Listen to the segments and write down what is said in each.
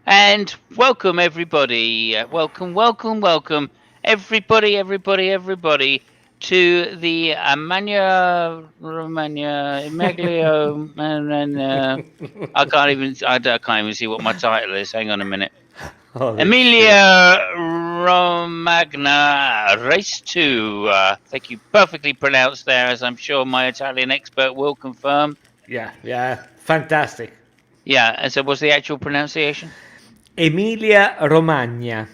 And welcome everybody. Welcome, everybody to the Romagna, Emilia, and I can't even see what my title is. Hang on a minute. Holy shit. Emilia Romagna, race two. Thank you, perfectly pronounced there, as I'm sure my Italian expert will confirm. Yeah, fantastic. Yeah, and so what's the actual pronunciation? Emilia Romagna.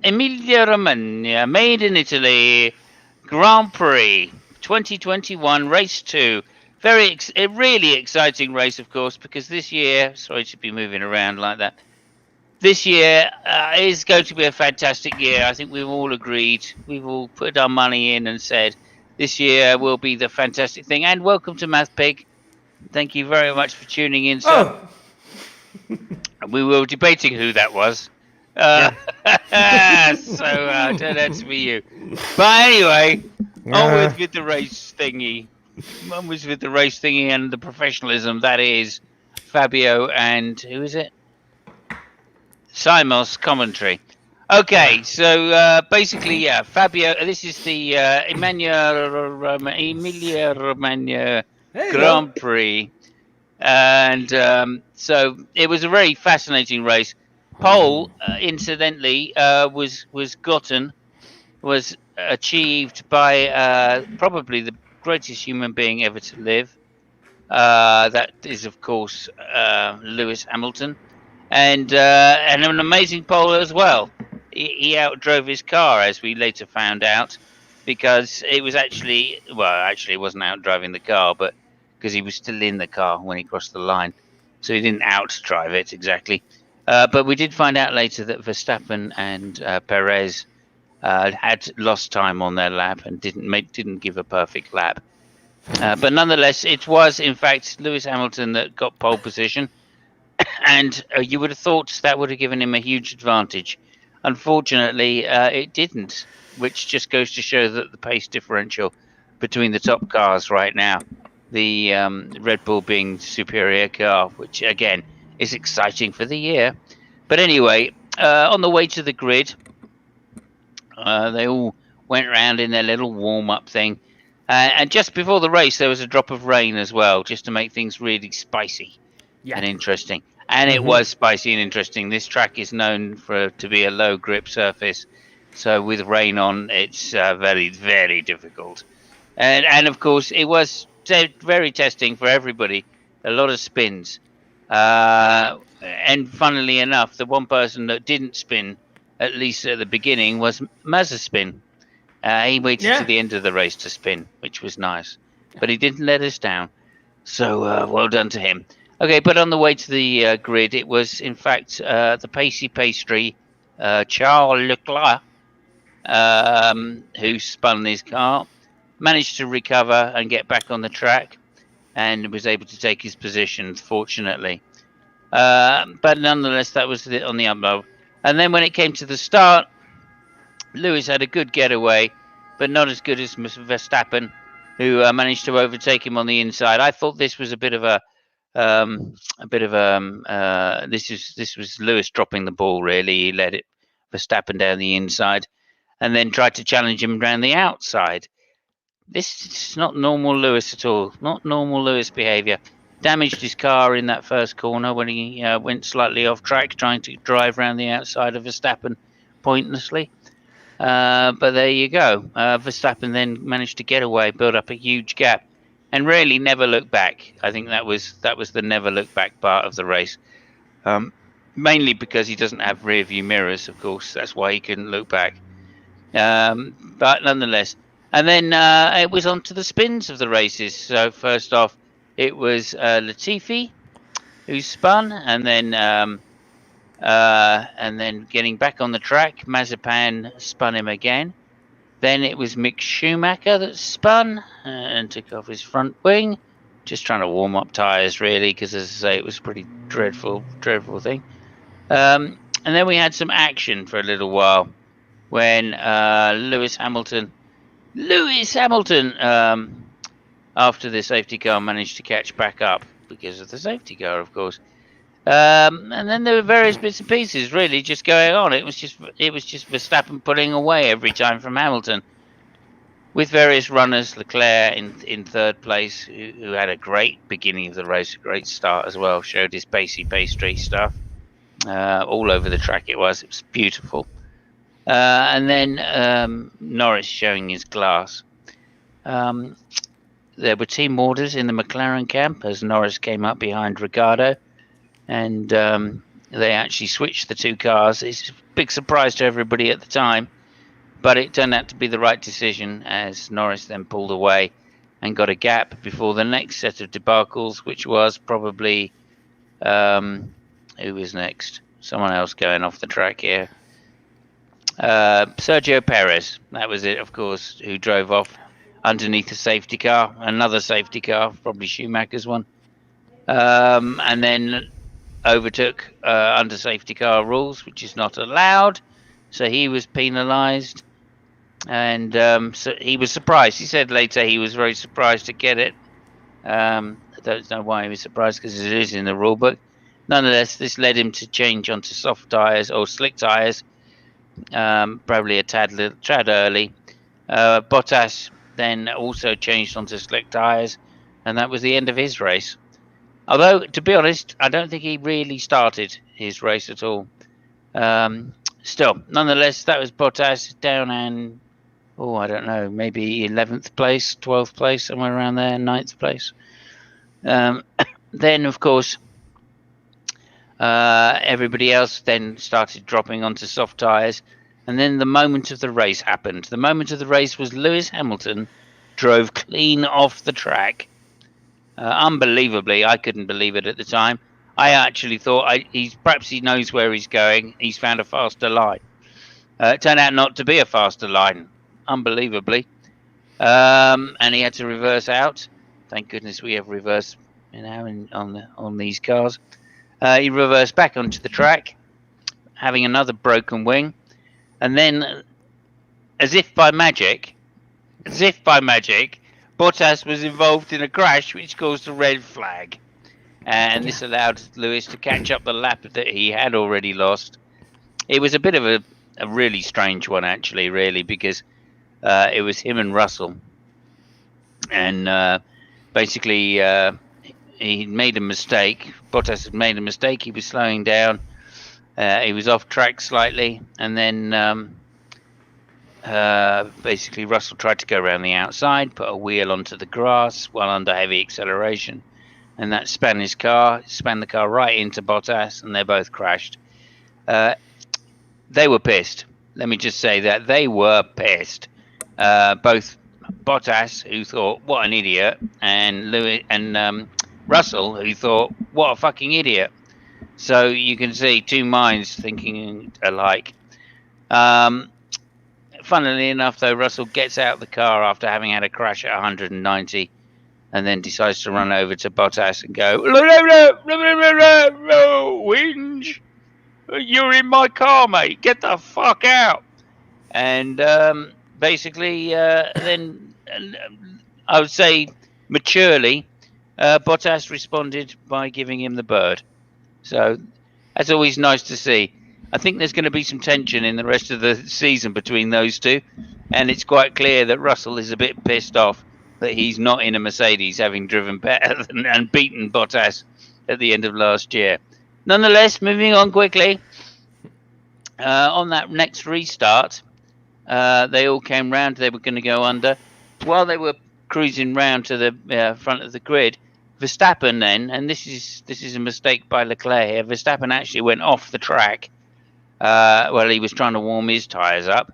Emilia Romagna, made in Italy, Grand Prix 2021, race two. A really exciting race, of course, because this year, sorry to be moving around like that. This year is going to be a fantastic year. I think we've all agreed. We've all put our money in and said this year will be the fantastic thing. And welcome to Math Pig. Thank you very much for tuning in, sir. Oh, We were debating who that was. Uh, yeah. turned out to be you. But anyway, Uh, onwards with the race thingy. Onwards with the race thingy and the professionalism that is Fabio and who is it? Simos commentary. yeah. Okay, so basically, yeah, Fabio. This is the Emilia Romagna There you go. Grand Prix, and so it was a very fascinating race. Pole, incidentally, was achieved by probably the greatest human being ever to live. That is, of course, Lewis Hamilton, and an amazing pole as well. He outdrove his car, as we later found out, because it was actually, it wasn't outdriving the car, but because he was still in the car when he crossed the line, so he didn't outdrive it exactly. But we did find out later that Verstappen and Perez had lost time on their lap and didn't give a perfect lap. But nonetheless, it was in fact Lewis Hamilton that got pole position, and you would have thought that would have given him a huge advantage. Unfortunately, it didn't, which just goes to show that the pace differential between the top cars right now, the Red Bull being the superior car, which again is exciting for the year. But anyway, on the way to the grid, they all went around in their little warm up thing. And just before the race, there was a drop of rain as well, just to make things really spicy Yeah. and interesting. And it was spicy and interesting. This track is known to be a low grip surface, so with rain on, it's very very difficult. And of course, it was very testing for everybody. A lot of spins, and funnily enough, the one person that didn't spin, at least at the beginning, was Mazepin. He waited to Yeah. the end of the race to spin, which was nice, but he didn't let us down. So well done to him. Okay, but on the way to the grid, it was in fact the pacey pastry Charles Leclerc who spun his car, managed to recover and get back on the track, and was able to take his position, fortunately. But nonetheless, that was on the upload. And then when it came to the start, Lewis had a good getaway, but not as good as Verstappen, who managed to overtake him on the inside. I thought this was a bit of this was Lewis dropping the ball. Really, he let it Verstappen down the inside, and then tried to challenge him around the outside. This is not normal Lewis at all. Not normal Lewis behaviour. Damaged his car in that first corner when he went slightly off track, trying to drive around the outside of Verstappen pointlessly. But there you go. Verstappen then managed to get away, build up a huge gap, and really never look back. I think that was the never look back part of the race. Mainly because he doesn't have rear view mirrors, of course. That's why he couldn't look back. But nonetheless, and then it was on to the spins of the races. So first off, it was Latifi who spun, and then getting back on the track, Mazepin spun him again. Then it was Mick Schumacher that spun and took off his front wing, just trying to warm up tyres, really, because as I say, it was a pretty dreadful thing. And then we had some action for a little while when Lewis Hamilton, after the safety car, managed to catch back up because of the safety car, of course. And then there were various bits and pieces really just going on. It was just Verstappen pulling away every time from Hamilton, with various runners, Leclerc in third place, who had a great beginning of the race, a great start as well, showed his pastry stuff all over the track. It was beautiful. And then Norris showing his class. There were team orders in the McLaren camp as Norris came up behind Ricciardo, and they actually switched the two cars. It's a big surprise to everybody at the time, but it turned out to be the right decision as Norris then pulled away and got a gap before the next set of debacles, which was probably who was next? Someone else going off the track here. Sergio Perez, that was it, of course, who drove off underneath a safety car, another safety car, probably Schumacher's one, and then overtook under safety car rules, which is not allowed. So he was penalised, and so he was surprised. He said later he was very surprised to get it. I don't know why he was surprised, because it is in the rule book. Nonetheless, this led him to change onto soft tyres or slick tyres, probably a tad early. Bottas then also changed onto slick tyres, and that was the end of his race. Although, to be honest, I don't think he really started his race at all. Still, nonetheless, that was Bottas down and, I don't know, maybe 11th place, 12th place, somewhere around there, 9th place. Then, of course, everybody else then started dropping onto soft tyres. And then the moment of the race happened. The moment of the race was Lewis Hamilton drove clean off the track. Unbelievably, I couldn't believe it at the time. I actually thought perhaps he knows where he's going. He's found a faster line. It turned out not to be a faster line, unbelievably. And he had to reverse out. Thank goodness we have reverse on these cars. He reversed back onto the track, having another broken wing. And then, as if by magic, Bottas was involved in a crash which caused a red flag. And this allowed Lewis to catch up the lap that he had already lost. It was a bit of a really strange one, actually, really, because it was him and Russell. And basically, he made a mistake. Bottas had made a mistake. He was slowing down. He was off track slightly, and then basically Russell tried to go around the outside, put a wheel onto the grass while under heavy acceleration, and that spun the car right into Bottas, and they both crashed. They were pissed. Let me just say that they were pissed. Both Bottas, who thought, what an idiot, and Russell, who thought, what a fucking idiot. So you can see two minds thinking alike. Funnily enough, though, Russell gets out of the car after having had a crash at 190 and then decides to run over to Bottas and go, whinge, you're in my car, mate, get the fuck out. And basically then I would say maturely, Bottas responded by giving him the bird. So that's always nice to see. I think there's going to be some tension in the rest of the season between those two, and it's quite clear that Russell is a bit pissed off that he's not in a Mercedes, having driven better and beaten Bottas at the end of last year. Nonetheless, moving on quickly, on that next restart, they all came round. They were going to go under. While they were cruising round to the front of the grid, Verstappen then, and this is a mistake by Leclerc here, Verstappen actually went off the track while he was trying to warm his tyres up,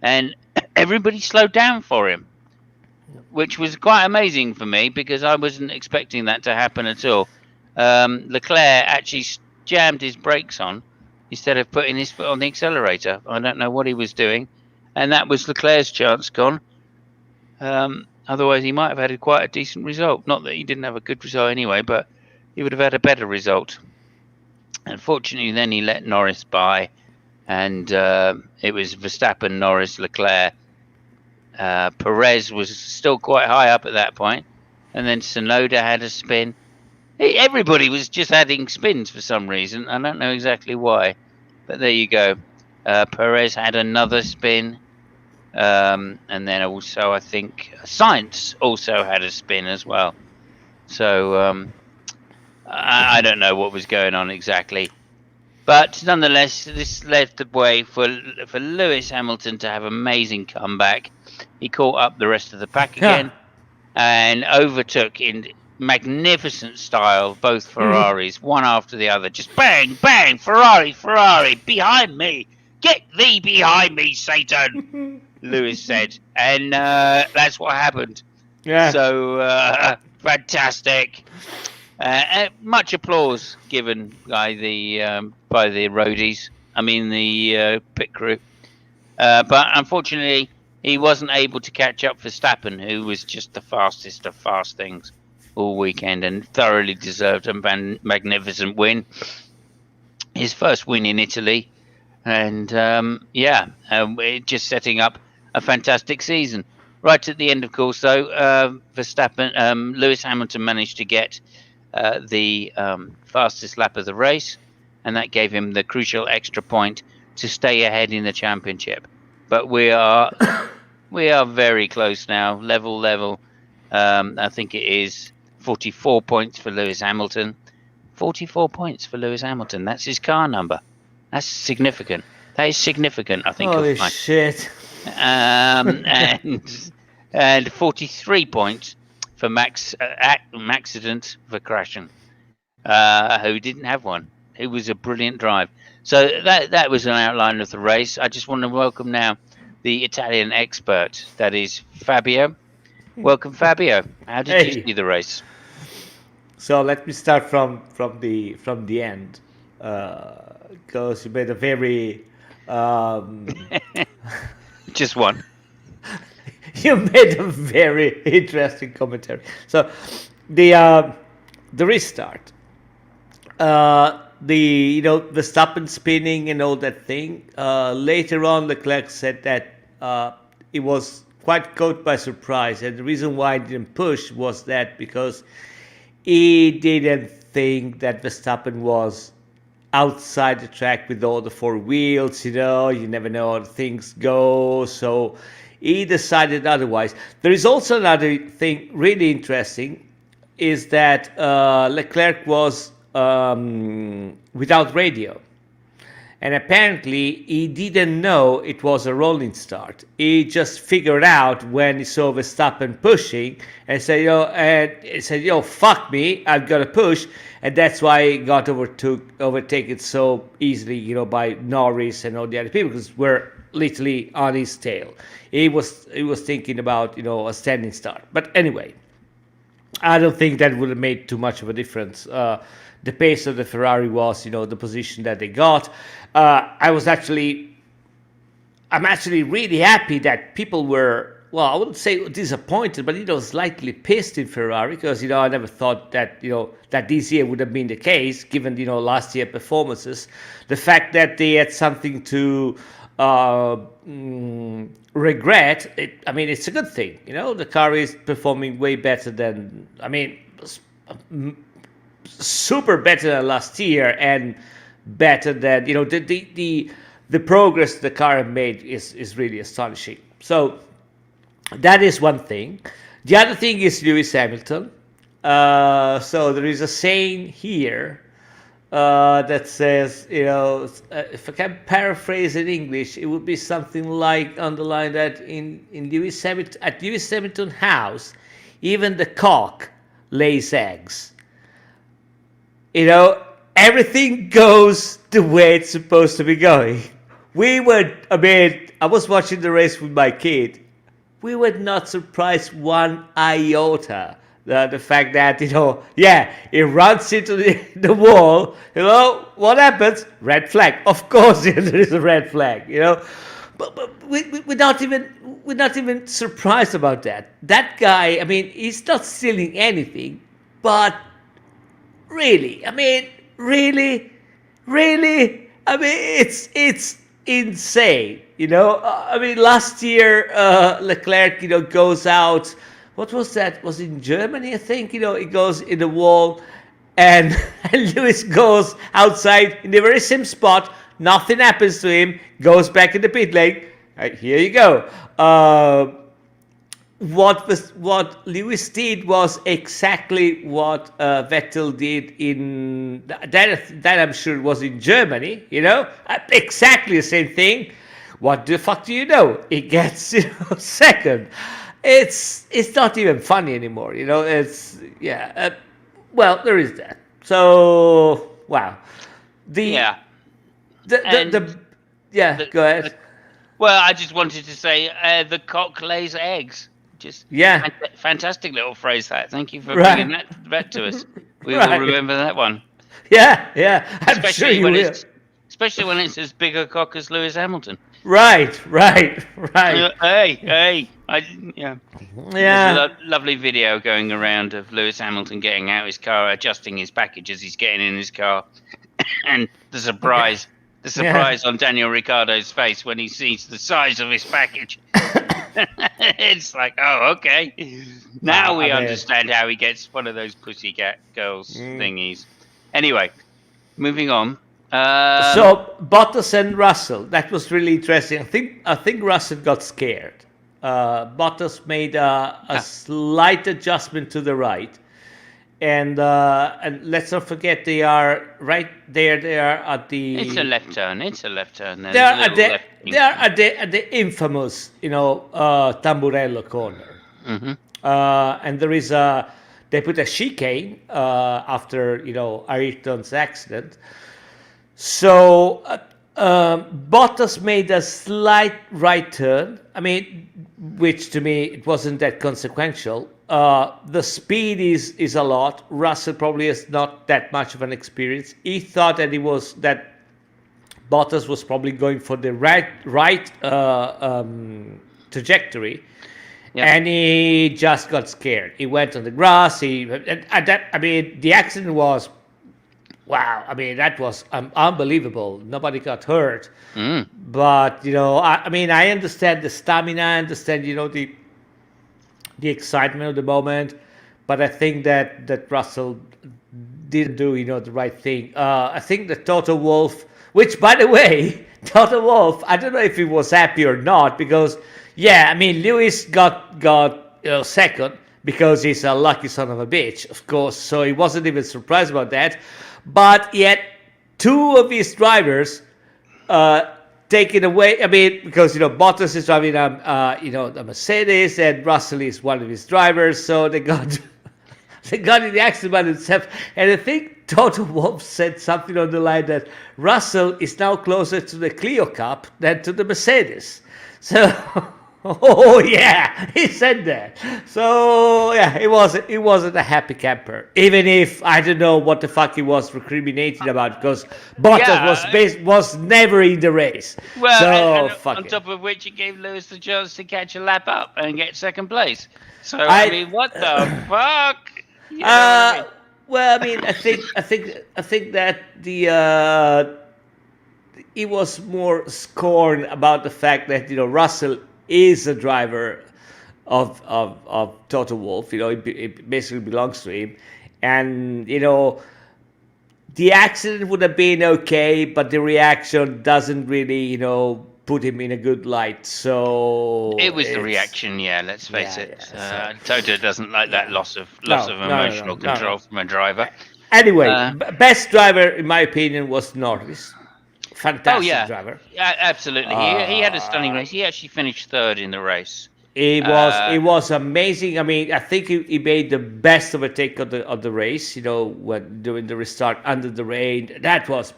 and everybody slowed down for him, which was quite amazing for me because I wasn't expecting that to happen at all. Leclerc actually jammed his brakes on instead of putting his foot on the accelerator. I don't know what he was doing, and that was Leclerc's chance gone. Otherwise, he might have had quite a decent result. Not that he didn't have a good result anyway, but he would have had a better result. Unfortunately, then he let Norris by, and it was Verstappen, Norris, Leclerc. Perez was still quite high up at that point, and then Tsunoda had a spin. Everybody was just adding spins for some reason. I don't know exactly why, but there you go. Perez had another spin, and then also I think Science also had a spin as well. So I don't know what was going on exactly. But nonetheless, this led the way for Lewis Hamilton to have an amazing comeback. He caught up the rest of the pack again and overtook in magnificent style both Ferraris, one after the other. Just bang, bang, Ferrari, Ferrari, behind me. Get thee behind me, Satan, Lewis said. And that's what happened. Yeah. So fantastic. Much applause given by the roadies. I mean the pit crew. But unfortunately, he wasn't able to catch up Verstappen, who was just the fastest of fast things all weekend and thoroughly deserved a magnificent win. His first win in Italy, and just setting up a fantastic season. Right at the end, of course, though, Lewis Hamilton managed to get the fastest lap of the race, and that gave him the crucial extra point to stay ahead in the championship. But we are very close now, level. I think it is 44 points for Lewis Hamilton. 44 points for Lewis Hamilton. That's his car number. That's significant. That is significant, I think. Holy shit. And 43 points for Max accident for crashing, who didn't have one. It was a brilliant drive. So that was an outline of the race. I just want to welcome now the Italian expert, that is Fabio. Welcome, Fabio. How did you see the race? So let me start from the end, because you made a very just one. You made a very interesting commentary. So the restart, the Verstappen spinning and all that thing. Later on, Leclerc said that it was quite caught by surprise, and the reason why he didn't push was that because he didn't think that Verstappen was outside the track with all the four wheels. You never know how things go, so he decided otherwise. There is also another thing really interesting, is that Leclerc was without radio. And apparently he didn't know it was a rolling start. He just figured out when he saw Verstappen pushing and said, fuck me, I've got to push. And that's why he got overtaken so easily, by Norris and all the other people, because we're literally on his tail. He was thinking about, a standing start. But anyway, I don't think that would have made too much of a difference. The pace of the Ferrari was, the position that they got. I'm actually really happy that people were, well, I wouldn't say disappointed, but, slightly pissed in Ferrari, because, I never thought that, that this year would have been the case, given, last year performances. The fact that they had something to regret, it's a good thing. The car is performing way better than, super better than last year, and better than the progress the car made is really astonishing. So that is one thing. The other thing is Lewis Hamilton. So there is a saying here that says, if I can paraphrase in English, it would be something like, underline that in Lewis Hamilton, at Lewis Hamilton house, even the cock lays eggs. Everything goes the way it's supposed to be going. I was watching the race with my kid. We were not surprised one iota. The fact that, it runs into the wall, what happens? Red flag. Of course there is a red flag, But we're not even surprised about that. That guy, he's not stealing anything, but really, it's insane, last year, Leclerc, goes out, what was that? Was it in Germany, I think, he goes in the wall, and, and Lewis goes outside in the very same spot. Nothing happens to him. Goes back in the pit lane. Here you go. What Lewis did was exactly what Vettel did in that I'm sure was in Germany. Exactly the same thing. What the fuck do you know? He gets second. It's not even funny anymore. It's well, there is that. So wow, Yeah. Go ahead. Well, I just wanted to say the cock lays eggs. Just fantastic little phrase that. Thank you for bringing that to us. We will remember that one. Yeah. I'm sure you will. Especially when it's as big a cock as Lewis Hamilton. Right. Hey. There's a lovely video going around of Lewis Hamilton getting out his car, adjusting his package as he's getting in his car, and the surprise on Daniel Ricciardo's face when he sees the size of his package. It's like, oh, okay. Now we understand how he gets one of those pussycat girls thingies. Anyway, moving on. So Bottas and Russell, that was really interesting. I think Russell got scared. Bottas made a slight adjustment to the right, and let's not forget they are right there. They are at the. It's a left turn. They are at the infamous, Tamburello corner. Mm-hmm. And there is they put a chicane after Ayrton's accident. So Bottas made a slight right turn. I mean, which to me it wasn't that consequential. The speed is a lot. Russell probably has not that much of an experience. He thought that Bottas was probably going for the right trajectory, and he just got scared. He went on the grass. The accident was. Wow, I mean, that was unbelievable. Nobody got hurt. But, I understand the stamina, I understand, the excitement of the moment. But I think that Russell didn't do, the right thing. I think that Toto Wolff, which, by the way, Toto Wolff, I don't know if he was happy or not. Because, Lewis got second because he's a lucky son of a bitch, of course. So he wasn't even surprised about that. But yet, two of his drivers taken away. I mean, because Bottas is driving a Mercedes, and Russell is one of his drivers. So they got in the accident by themselves. And I think Toto Wolff said something on the line that Russell is now closer to the Clio Cup than to the Mercedes. So. Oh yeah, he said that. So yeah, it wasn't a happy camper. Even if I don't know what the fuck he was recriminating about, because Bottas was never in the race. Well, on top of which, it gave Lewis the chance to catch a lap up and get second place. So I mean, what the fuck? You know what I mean? Well, I mean, I think that he was more scorned about the fact that Russell is a driver of Toto Wolff. It basically belongs to him, and the accident would have been okay, but the reaction doesn't really put him in a good light. So it was the reaction. Yeah, let's face it. Toto doesn't like that loss of emotional control from a driver. Anyway, best driver in my opinion was Norris. Fantastic driver. Yeah, absolutely. He had a stunning race. He actually finished third in the race. It was amazing. I mean, I think he made the best overtake of the race. When doing the restart under the rain, that was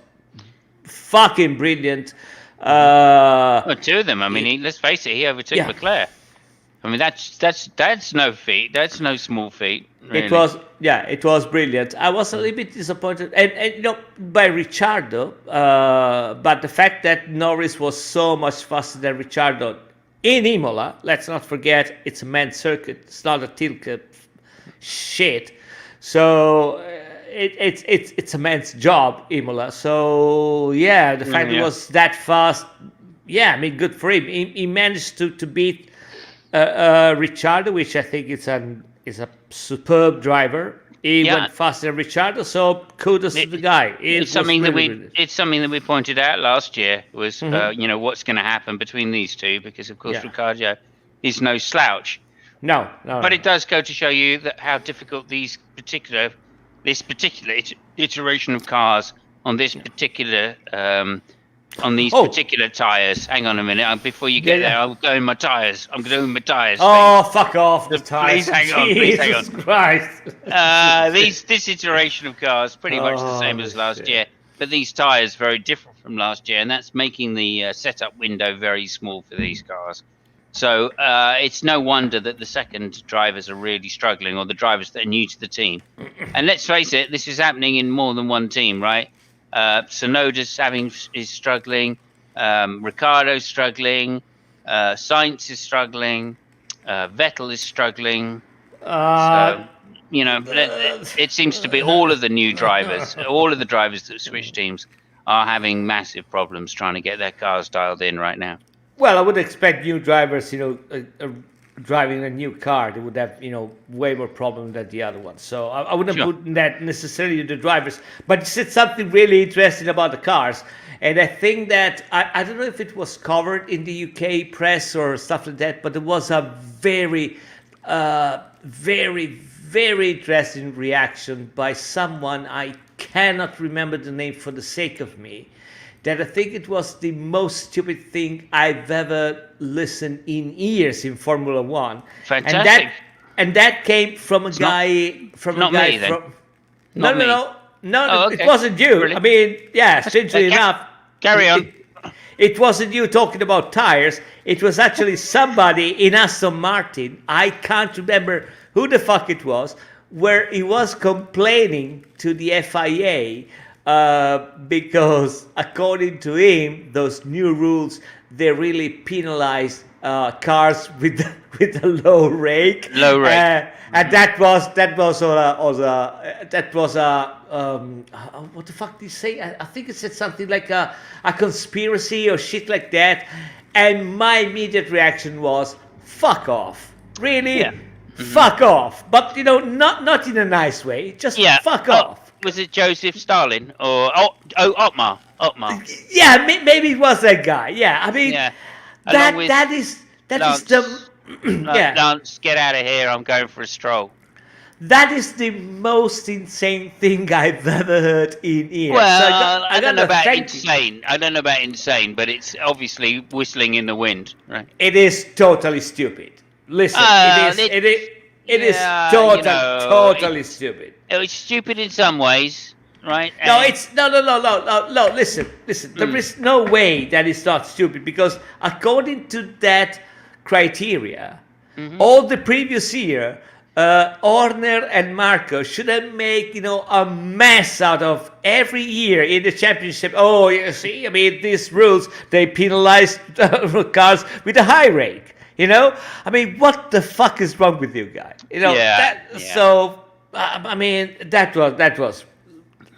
fucking brilliant. Two of them. I mean, let's face it. He overtook Leclerc. I mean, that's no feat. That's no small feat. Really. It was brilliant. I was a little bit disappointed, and by Ricciardo, but the fact that Norris was so much faster than Ricciardo in Imola. Let's not forget, it's a men's circuit. It's not a Tilke shit. So it's a man's job, Imola. So the fact it was that fast. I mean, good for him. He managed to beat Ricciardo, which I think is a superb driver. He Yeah, went faster than Ricciardo, so kudos to the guy. it's something that we pointed out last year was what's going to happen between these two, because of course Yeah. Ricciardo is no slouch. No. But it does go to show you that how difficult this particular iteration of cars on this particular on these particular tires. Hang on a minute, before you get there, I'm going my tires. I'm doing my tires. Oh, fuck off the tires! Please hang on. Please hang on. Jesus Christ! This iteration of cars pretty much the same as last year, but these tires very different from last year, and that's making the setup window very small for these cars. So it's no wonder that the second drivers are really struggling, or the drivers that are new to the team. And let's face it, this is happening in more than one team, right? Tsunoda's is struggling, Ricciardo's struggling, Sainz is struggling, Vettel is struggling. So, it seems to be all of the new drivers, all of the drivers that switch teams are having massive problems trying to get their cars dialed in right now. Well, I would expect new drivers, driving a new car, they would have, way more problems than the other ones. So I wouldn't put that necessarily the drivers. But you said something really interesting about the cars. And I think that, I don't know if it was covered in the UK press or stuff like that, but there was a very, very, very interesting reaction by someone, I cannot remember the name for the sake of me, that I think it was the most stupid thing I've ever listened in years in Formula One. Fantastic. And that came from a guy from not me, then. No. Oh, okay. It wasn't you. Really? I mean, yeah, strangely enough. Carry on. It wasn't you talking about tires. It was actually somebody in Aston Martin. I can't remember who the fuck it was, where he was complaining to the FIA because according to him, those new rules, they really penalize cars with a low rake. And that was what the fuck did he say? I think it said something like a conspiracy or shit like that. And my immediate reaction was, fuck off. Really? Yeah. Fuck off. But not in a nice way. Just fuck off. Was it Joseph Stalin or Otmar? Yeah, maybe it was that guy. Yeah, I mean, that is the Lance, get out of here! I'm going for a stroll. That is the most insane thing I've ever heard in years. Well, I don't know about insane. I don't know about insane, but it's obviously whistling in the wind, right? It is totally stupid. Listen, it is totally stupid. It's stupid in some ways, right? No, it's no. Listen. There is no way that it's not stupid, because according to that criteria, all the previous year, Horner and Marco should have made a mess out of every year in the championship. Oh, you see, I mean, these rules, they penalize cars with a high rake. I mean, what the fuck is wrong with you guys? So I mean, that was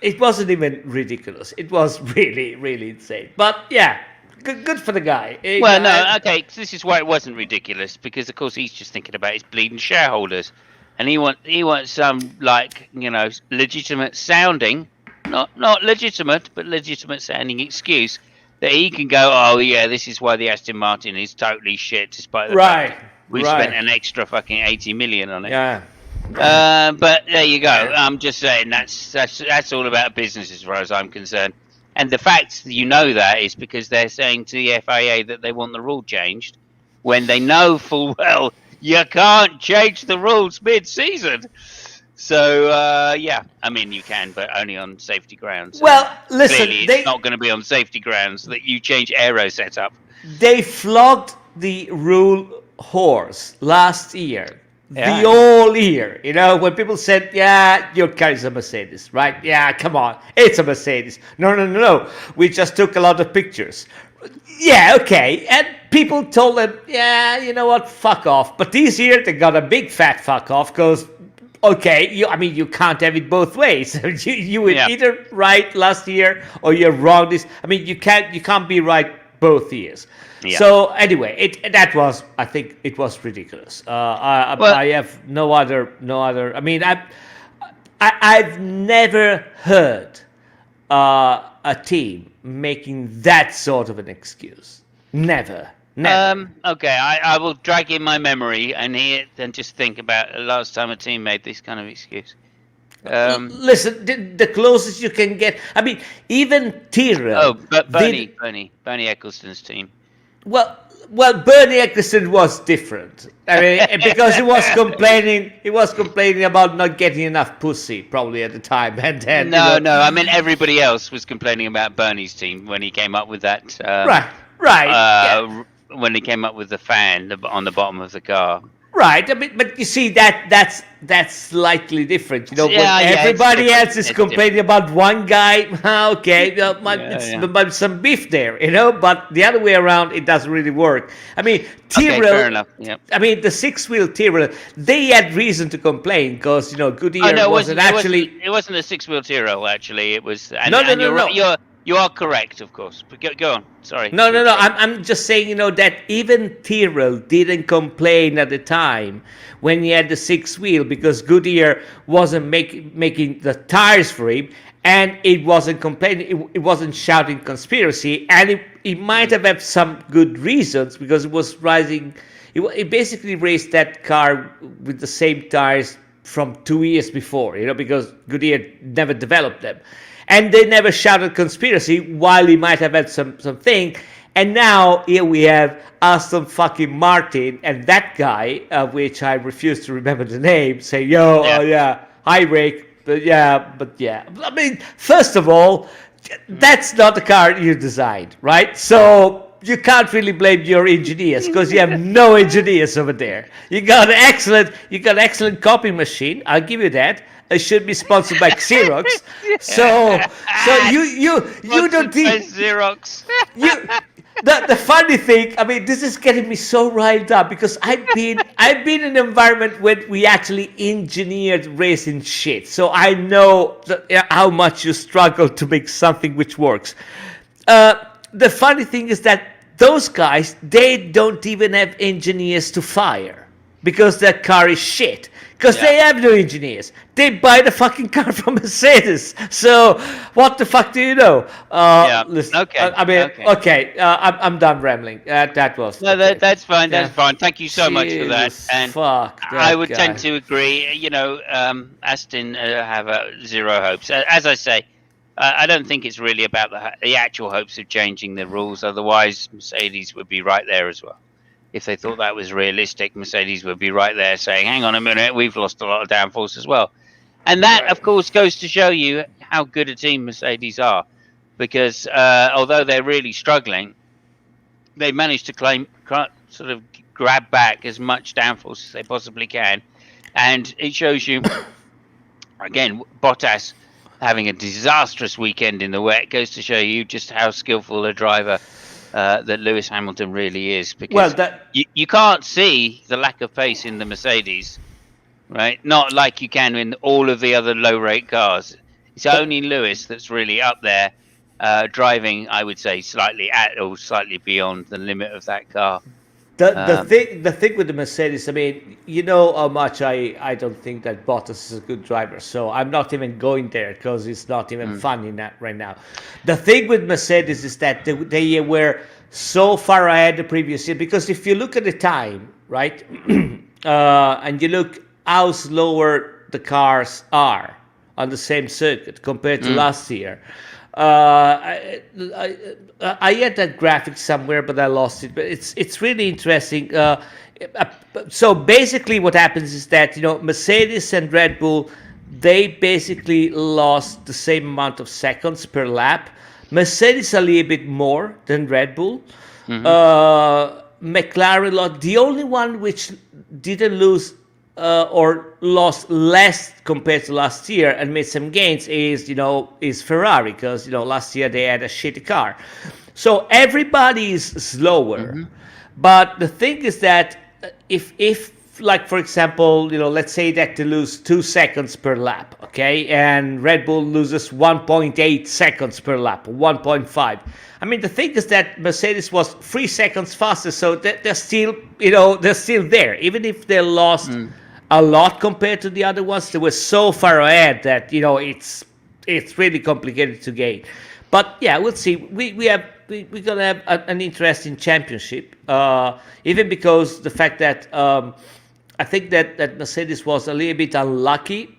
it wasn't even ridiculous. It was really, really insane. But yeah, good for the guy. Okay, this is why it wasn't ridiculous, because of course he's just thinking about his bleeding shareholders, and he wants some legitimate sounding, not legitimate, but legitimate sounding excuse that he can go, oh yeah, this is why the Aston Martin is totally shit, despite the fact we spent an extra fucking 80 million on it. Yeah. But there you go. I'm just saying that's all about business as far as I'm concerned. And the fact that is because they're saying to the FIA that they want the rule changed, when they know full well you can't change the rules mid-season. So, I mean, you can, but only on safety grounds. Well, listen, clearly it's not going to be on safety grounds that you change aero setup. They flogged the rule horse last year. Yeah. The whole year, when people said, yeah, your car is a Mercedes, right? Yeah, come on, it's a Mercedes. No. We just took a lot of pictures. Yeah, okay. And people told them, yeah, you know what, fuck off. But this year they got a big fat fuck off, because, okay, you can't have it both ways. you were either right last year or you're wrong this. I mean, you can't be right both years. Yeah. So anyway, I think it was ridiculous. I have no other. I mean, I've never heard a team making that sort of an excuse. Never. Okay, I will drag in my memory and just think about the last time a team made this kind of excuse. Listen, the closest you can get. I mean, even Tyrrell. But Bernie Ecclestone's team. Well, Bernie Ecclestone was different. I mean, because he was complaining. He was complaining about not getting enough pussy, probably at the time. And then no. I mean, everybody else was complaining about Bernie's team when he came up with that. Right. When he came up with the fan on the bottom of the car. Right, I mean, but you see that's slightly different. You know, when everybody else is complaining about one guy, okay, it's some beef there, you know. But the other way around, it doesn't really work. I mean, Tyrrell. Okay, fair enough. Yep. I mean, the six-wheel Tyrrell, they had reason to complain because Goodyear It wasn't a six-wheel Tyrrell. Actually, it was. No. You are correct, of course. But go on. Sorry. No. I'm just saying, that even Tyrrell didn't complain at the time when he had the six-wheel because Goodyear wasn't making the tires for him, and it wasn't complaining. It wasn't shouting conspiracy, and it might have had some good reasons because it was rising. It basically raced that car with the same tires from 2 years before, because Goodyear never developed them. And they never shouted conspiracy while he might have had something. And now here we have Aston fucking Martin and that guy, which I refuse to remember the name, say, hi Rick, but yeah. I mean, first of all, that's not the car you designed, right? So you can't really blame your engineers because you have no engineers over there. You got an excellent copy machine. I'll give you that. It should be sponsored by Xerox. So you don't think Xerox. The funny thing, I mean, this is getting me so riled up because I've been in an environment where we actually engineered racing shit. So I know how much you struggle to make something which works. The funny thing is that those guys, they don't even have engineers to fire because their car is shit. Because they have no engineers. They buy the fucking car from Mercedes. So what the fuck do you know? Listen, okay. I'm done rambling. That was. That's fine. Yeah. That's fine. Thank you so much for that. And I would tend to agree. Aston have zero hopes. As I say, I don't think it's really about the actual hopes of changing the rules. Otherwise, Mercedes would be right there as well. If they thought that was realistic, Mercedes would be right there saying, hang on a minute, we've lost a lot of downforce as well. And that, of course, goes to show you how good a team Mercedes are. Because although they're really struggling, they managed to sort of grab back as much downforce as they possibly can. And it shows you, again, Bottas having a disastrous weekend in the wet goes to show you just how skillful a driver that Lewis Hamilton really is, because you can't see the lack of pace in the Mercedes, right? Not like you can in all of the other low-rate cars. It's only Lewis that's really up there, driving, I would say, slightly at or slightly beyond the limit of that car. The thing with the Mercedes, I mean, you know how much I don't think that Bottas is a good driver, so I'm not even going there because it's not even fun in that right now. The thing with Mercedes is that they were so far ahead the previous year, because if you look at the time, right, and you look how slower the cars are on the same circuit compared to last year. I had that graphic somewhere, but I lost it. But it's really interesting. So basically, what happens is that Mercedes and Red Bull, they basically lost the same amount of seconds per lap. Mercedes a little bit more than Red Bull. McLaren lost. The only one which didn't lose or lost less compared to last year and made some gains is Ferrari, because last year they had a shitty car. So everybody is slower. But the thing is that if like, for example, let's say that they lose 2 seconds per lap, okay, and Red Bull loses 1.8 seconds per lap, 1.5. I mean, the thing is that Mercedes was 3 seconds faster, so they're still, they're still there, even if they lost a lot compared to the other ones. They were so far ahead that it's really complicated to gauge. But yeah, we'll see. We're gonna have an interesting championship, even because the fact that I think that Mercedes was a little bit unlucky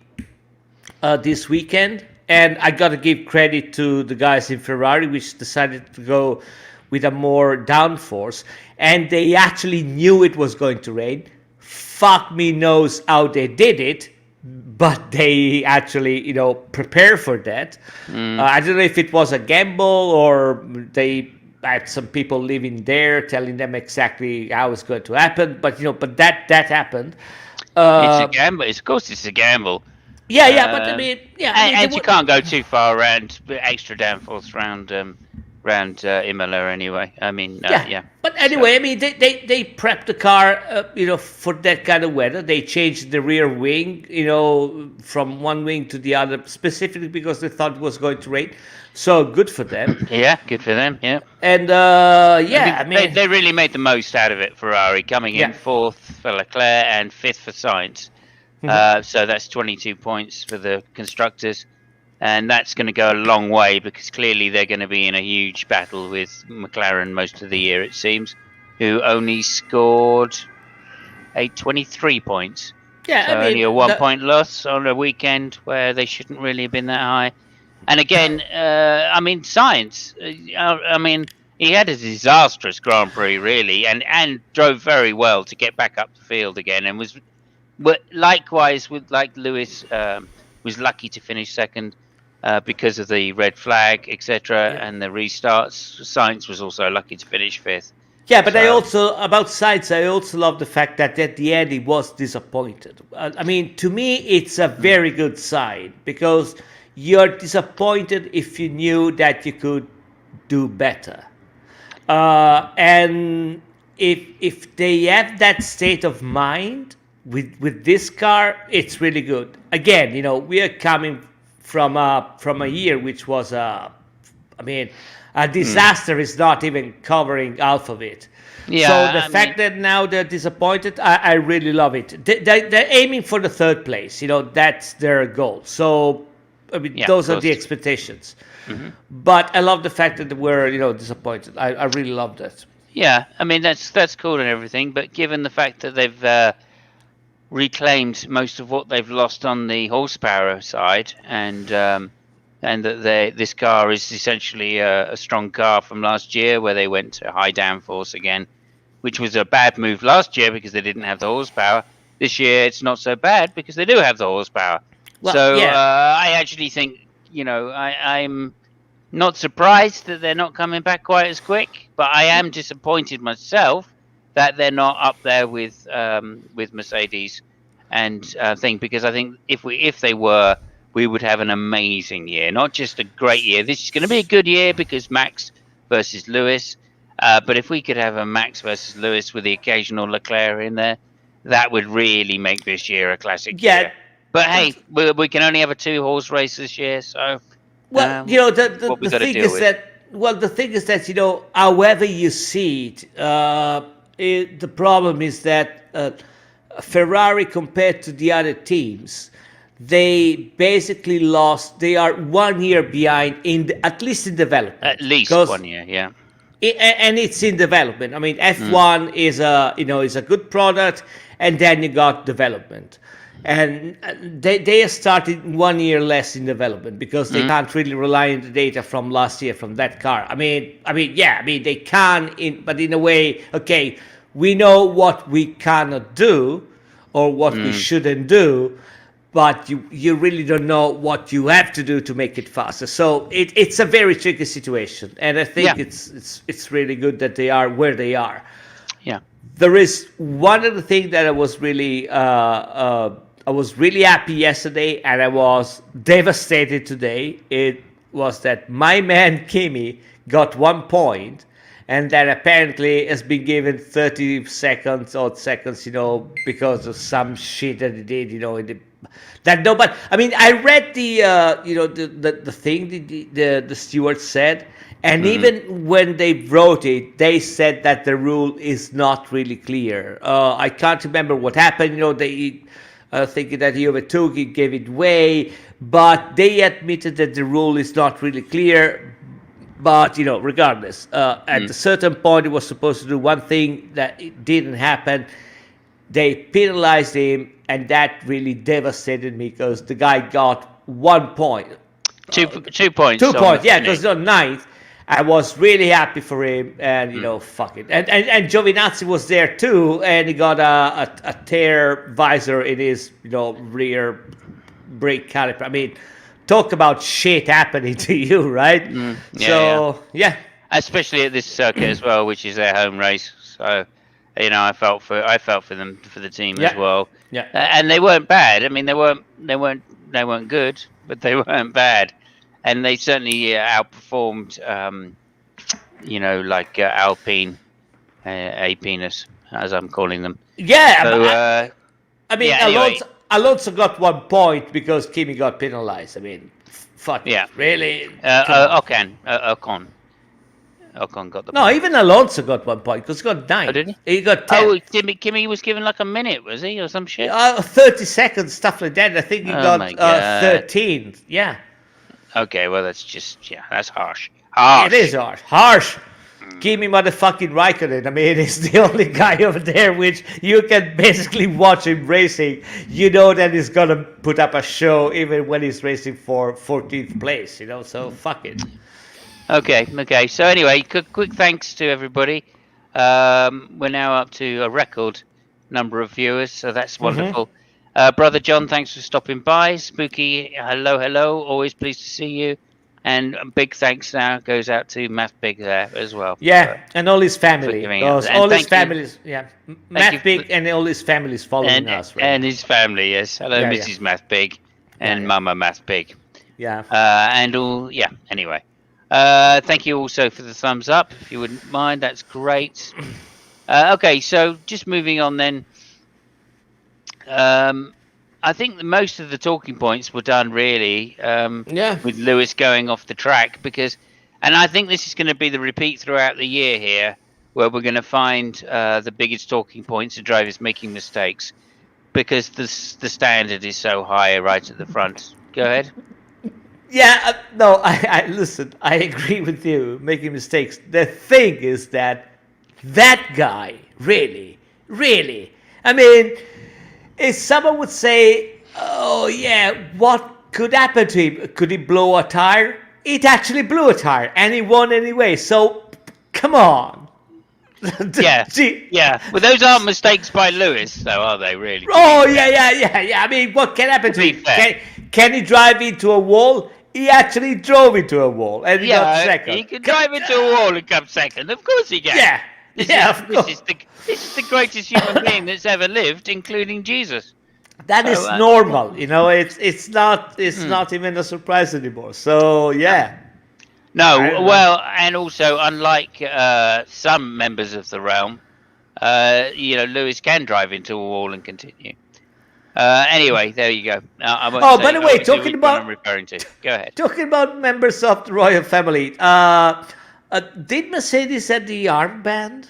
this weekend, and I got to give credit to the guys in Ferrari, which decided to go with a more downforce, and they actually knew it was going to rain. Fuck me knows how they did it, but they actually, prepare for that. I don't know if it was a gamble or they had some people living there telling them exactly how it's going to happen. But that happened. It's a gamble. Of course, it's a gamble. Yeah, but I mean, and you can't go too far around extra downforce round Imola anyway. I mean, yeah. But anyway, I mean, they prepped the car, for that kind of weather. They changed the rear wing, from one wing to the other, specifically because they thought it was going to rain. So good for them. Yeah, good for them. Yeah. And I mean, they really made the most out of it. Ferrari coming in fourth for Leclerc and fifth for Sainz. So that's 22 points for the constructors. And that's going to go a long way because clearly they're going to be in a huge battle with McLaren most of the year, it seems, who only scored 23 points. Yeah, so only a 1 point loss on a weekend where they shouldn't really have been that high. And again, I mean, Sainz, I mean, he had a disastrous Grand Prix, really, and drove very well to get back up the field again. And was likewise with Lewis, was lucky to finish second. Because of the red flag, etc., and the restarts. Sainz was also lucky to finish fifth. Yeah, but I also, about Sainz, I also love the fact that at the end he was disappointed. I mean, to me, it's a very good sign because you're disappointed if you knew that you could do better. And if they have that state of mind with this car, it's really good. Again, we are coming from a year which was a disaster is not even covering half of it. Yeah, so the fact that now they're disappointed, I really love it. They're aiming for the third place. That's their goal. So I mean, those are the expectations. Mm-hmm. But I love the fact that they were disappointed. I really love that. Yeah, I mean that's cool and everything, but given the fact that they've reclaimed most of what they've lost on the horsepower side, and that this car is essentially a strong car from last year, where they went to high downforce again, which was a bad move last year because they didn't have the horsepower. This year it's not so bad because they do have the horsepower. Well, so I actually think I'm not surprised that they're not coming back quite as quick, but I am disappointed myself that they're not up there with Mercedes and thing, because I think if they were, we would have an amazing year, not just a great year. This is going to be a good year because Max versus Lewis, but if we could have a Max versus Lewis with the occasional Leclerc in there, that would really make this year a classic year. But hey, we can only have a 2-horse race this year, so the thing is the thing is that however you see it, the problem is that Ferrari, compared to the other teams, they basically lost. They are 1 year behind at least in development. At least 1 year, yeah. And it's in development. I mean, F1 is a good product, and then you got development, and they started 1 year less in development because they can't really rely on the data from last year from that car. I mean, they can, but in a way, okay. We know what we cannot do or what we shouldn't do, but you really don't know what you have to do to make it faster. So it's a very tricky situation, and I think it's really good that they are where they are. Yeah. There is one other thing that I was really happy yesterday, and I was devastated today. It was that my man Kimi got 1 point. And that apparently has been given 30 seconds, because of some shit that he did, but I mean, I read the thing the steward said, and even when they wrote it, they said that the rule is not really clear. I can't remember what happened. thinking that Juve gave it away, but they admitted that the rule is not really clear. But regardless, at a certain point, it was supposed to do one thing that it didn't happen. They penalized him, and that really devastated me because the guy got 1 point. 2 points. 2 points, yeah, because on ninth. I was really happy for him, and fuck it. And Giovinazzi was there too, and he got a tear visor in his rear brake caliper. I mean, talk about shit happening to you, right? Yeah. Especially at this circuit as well, which is their home race. So, I felt for them, for the team as well. Yeah. And they weren't bad. I mean, they weren't good, but they weren't bad. And they certainly outperformed, like Alpine, Alpinus, as I'm calling them. Yeah, so, I mean, anyway. Alonso got 1 point because Kimi got penalized. I mean, fuck it, really? Ocon got the point. No, even Alonso got 1 point because he got 9. Oh, did he? He got 10. Oh, Kimi was given like a minute, was he, or some shit? 30 seconds, stuff like that. I think he got 13. Yeah. Okay, well, that's that's harsh. Harsh. It is harsh. Kimi motherfucking Raikkonen. I mean, he's the only guy over there which you can basically watch him racing. You know that he's gonna put up a show even when he's racing for 14th place. So fuck it. Okay. So anyway, quick thanks to everybody. We're now up to a record number of viewers, so that's wonderful. Brother John, thanks for stopping by. Spooky, hello. Always pleased to see you. And a big thanks now goes out to Math Big there as well. Yeah, and all his family. All his families, Math Big and all his families following us. Right? And his family, yes. Hello, Mrs. Math Big and Mama Math Big. Yeah. Anyway. Thank you also for the thumbs up, if you wouldn't mind. That's great. Okay, so just moving on then. I think that most of the talking points were done really with Lewis going off the track and I think this is going to be the repeat throughout the year here, where we're going to find the biggest talking points of drivers making mistakes because the standard is so high right at the front. Go ahead. Yeah, no, I listen, I agree with you, making mistakes. The thing is that guy, really, I mean, if someone would say, oh yeah, what could happen to him? Could he blow a tire? It actually blew a tire, and he won anyway, so come on. Yeah. Well, those aren't mistakes by Lewis, though, are they, really? Oh, yeah. I mean, what can happen to him? Can he drive into a wall? He actually drove into a wall, and he got second. He can drive into a wall and come second. Of course he can. Of course. This is the greatest human being that's ever lived, including Jesus. That is normal, It's not even a surprise anymore. So yeah. No, well, and also unlike some members of the realm, Lewis can drive into a wall and continue. Anyway, there you go. By the way, talking about I'm referring to. Go ahead. Talking about members of the royal family, did Mercedes have the armband?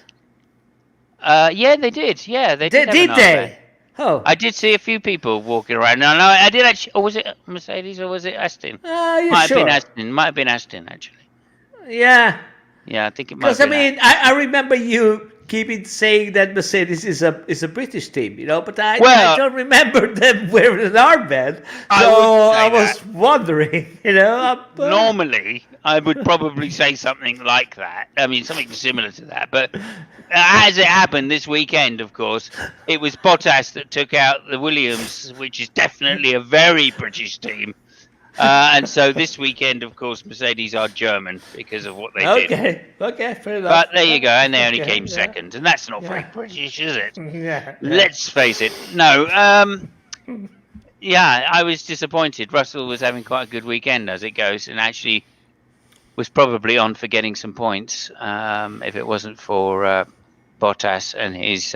Yeah, they did. Yeah, they did. Did they? Oh, I did see a few people walking around. No, I did actually. Or was it Mercedes or was it Aston? Might have been Aston actually. Yeah. Yeah, I think it might. Because I remember you keeping saying that Mercedes is a British team, but I don't remember them wearing an armband. So I was wondering, Normally, I would probably say something like that. I mean, something similar to that. But as it happened this weekend, of course, it was Bottas that took out the Williams, which is definitely a very British team. And so this weekend, of course, Mercedes are German because of what they did. Okay, fair enough. But there you go, and they only came second, and that's not very British, is it? Yeah. Let's face it. No. I was disappointed. Russell was having quite a good weekend as it goes, and actually was probably on for getting some points if it wasn't for Bottas and his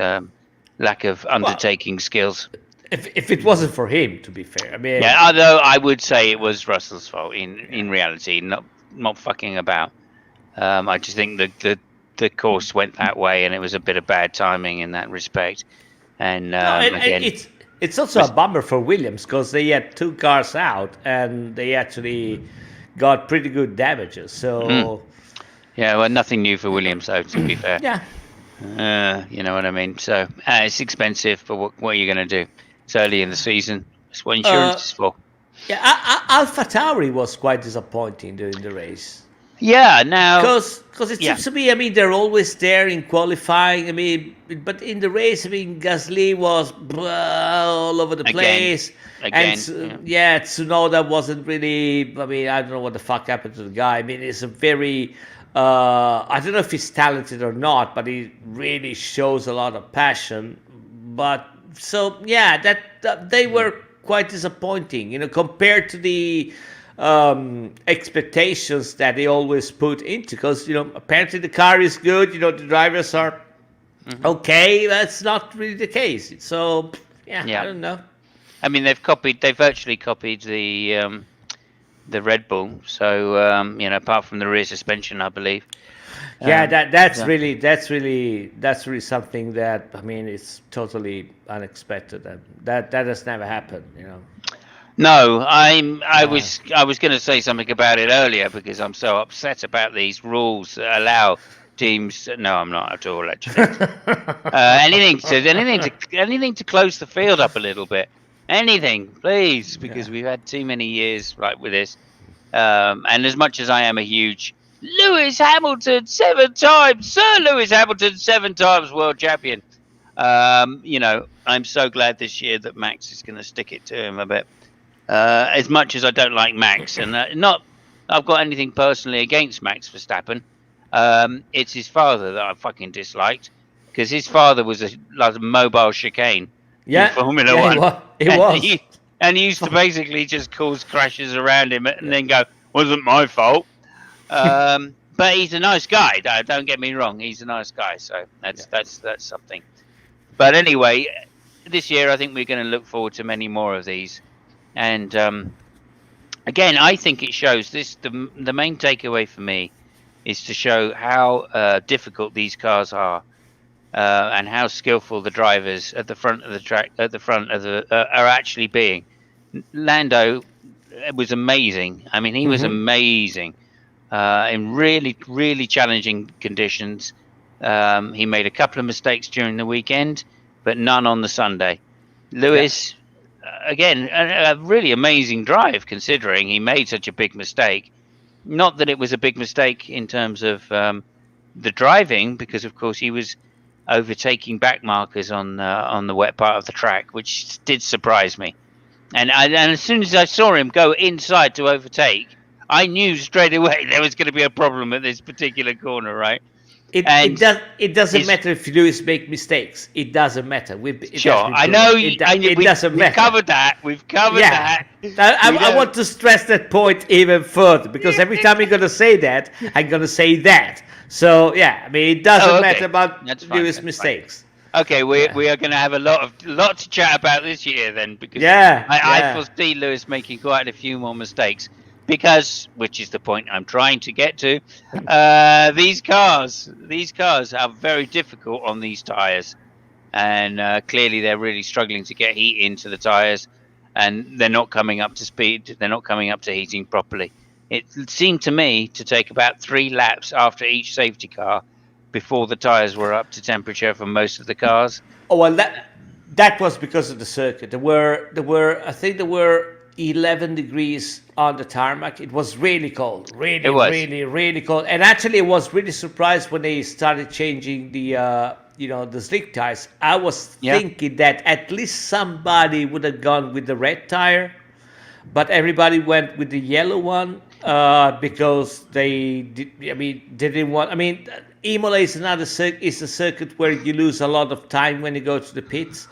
lack of undertaking skills. If it wasn't for him, to be fair, although I would say it was Russell's fault in reality, not fucking about. I just think the course went that way, and it was a bit of bad timing in that respect. And again, It's also a bummer for Williams because they had 2 cars out and they actually got pretty good damages. Mm. So Yeah, well, nothing new for Williams, though, to be fair. yeah, You know what I mean? So it's expensive, but what are you going to do? It's early in the season. That's what insurance is for. yeah. Alpha Tauri was quite disappointing during the race. Yeah, now. Because it Yeah, seems to me, I mean, they're always there in qualifying. I mean, but in the race, I mean, Gasly was all over the place. again. Yeah, Tsunoda wasn't really. I mean, I don't know what the fuck happened to the guy. I mean, it's a very. I don't know if he's talented or not, but he really shows a lot of passion. But so yeah, that they were quite disappointing, compared to the expectations that they always put into. Because apparently the car is good, the drivers are okay. That's not really the case. So yeah, I don't know. I mean, they virtually copied the Red Bull. So apart from the rear suspension, I believe. Yeah, that's really something that, I mean, it's totally unexpected, and that has never happened. No, I was going to say something about it earlier because I'm so upset about these rules that allow teams. No, I'm not at all actually. Anything to close the field up a little bit. Anything, please, because we've had too many years like with this. And as much as I am a huge Lewis Hamilton 7 times, Sir Lewis Hamilton 7 times world champion, I'm so glad this year that Max is going to stick it to him a bit. As much as I don't like Max, and I've got anything personally against Max Verstappen, it's his father that I fucking disliked, because his father was a mobile chicane in Formula One. It was. And he used to basically just cause crashes around him and then go, wasn't my fault. But he's a nice guy. Don't get me wrong. He's a nice guy. So that's something. But anyway, this year I think we're going to look forward to many more of these. And again, I think it shows this. The main takeaway for me is to show how difficult these cars are, and how skillful the drivers at the front of the track, are actually being. Lando was amazing. I mean, he was amazing in really, really challenging conditions. He made a couple of mistakes during the weekend, but none on the Sunday. Lewis. Again, a really amazing drive considering he made such a big mistake. Not that it was a big mistake in terms of the driving, because of course he was overtaking back markers on the wet part of the track, which did surprise me. And as soon as I saw him go inside to overtake, I knew straight away there was going to be a problem at this particular corner, right? It doesn't matter if Lewis make mistakes. It doesn't matter. Sure, I know. It doesn't matter. We've covered that. I want to stress that point even further, because every time you're going to say that, I'm going to say that. So yeah, I mean, it doesn't matter about Lewis mistakes. Fine. Okay, we are going to have a lot to chat about this year then, because I foresee Lewis making quite a few more mistakes. Because, which is the point I'm trying to get to, these cars are very difficult on these tyres, and clearly they're really struggling to get heat into the tyres, and they're not coming up to speed. They're not coming up to heating properly. It seemed to me to take about 3 laps after each safety car before the tyres were up to temperature for most of the cars. Oh well, that was because of the circuit. There were 11 degrees on the tarmac. It was really cold, really cold. And actually, I was really surprised when they started changing the slick tires. I was thinking that at least somebody would have gone with the red tire, but everybody went with the yellow one because they didn't want. I mean, Imola is a circuit where you lose a lot of time when you go to the pits,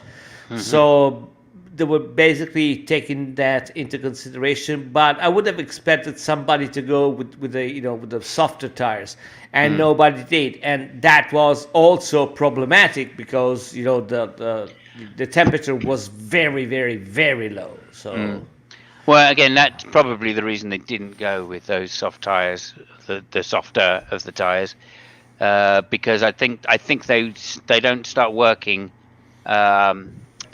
so they were basically taking that into consideration. But I would have expected somebody to go with the softer tires, and nobody did, and that was also problematic because the temperature was very, very, very low. So. Well, again, that's probably the reason they didn't go with those soft tires, the softer of the tires, because I think they don't start working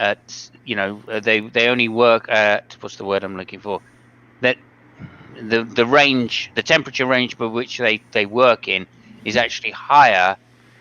they only work at, what's the word I'm looking for? That the temperature range by which they work in is actually higher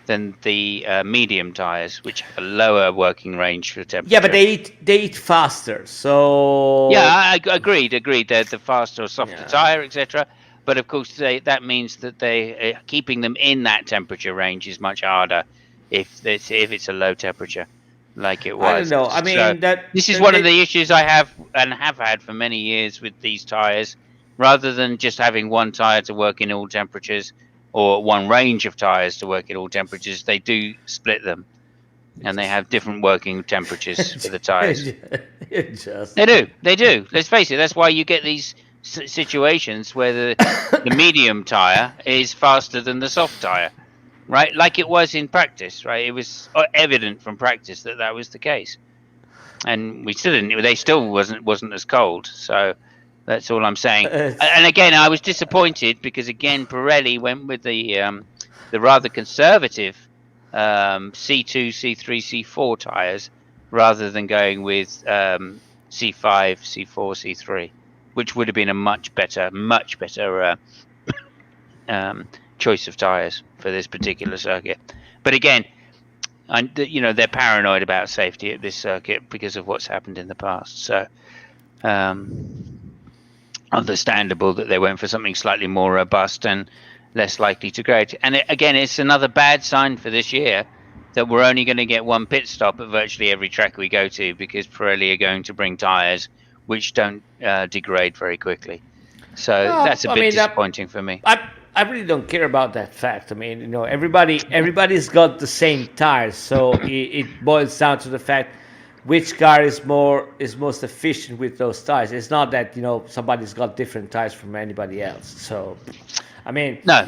than the medium tires, which have a lower working range for Yeah, but temperature. they eat faster, so Yeah, agreed. They're the faster or softer yeah. tire, etc. But of course, that means that they keeping them in that temperature range is much harder if it's a low temperature, like it I don't was. know. I So mean that, this is that, one of that the issues I have and have had for many years with these tires. Rather than just having one tire to work in all temperatures or one range of tires to work in all temperatures, they do split them and they just have different working temperatures for the tires. just They do. They do. Let's face it. That's why you get these situations where the medium tire is faster than the soft tire, right? Like it was in practice, right? It was evident from practice that that was the case, and we still didn't. They still wasn't as cold. So that's all I'm saying. And again, I was disappointed because again, Pirelli went with the rather conservative C2, C3, C4 tires rather than going with C5, C4, C3, which would have been a much better choice of tires for this particular circuit. But again, they're paranoid about safety at this circuit because of what's happened in the past. So understandable that they went for something slightly more robust and less likely to grade. And again, it's another bad sign for this year that we're only going to get one pit stop at virtually every track we go to because Pirelli are going to bring tyres which don't degrade very quickly. So that's a bit disappointing for me. I really don't care about that fact. I mean, everybody's got the same tires, so it boils down to the fact which car is most efficient with those tires. It's not that somebody's got different tires from anybody else. So, I mean, no,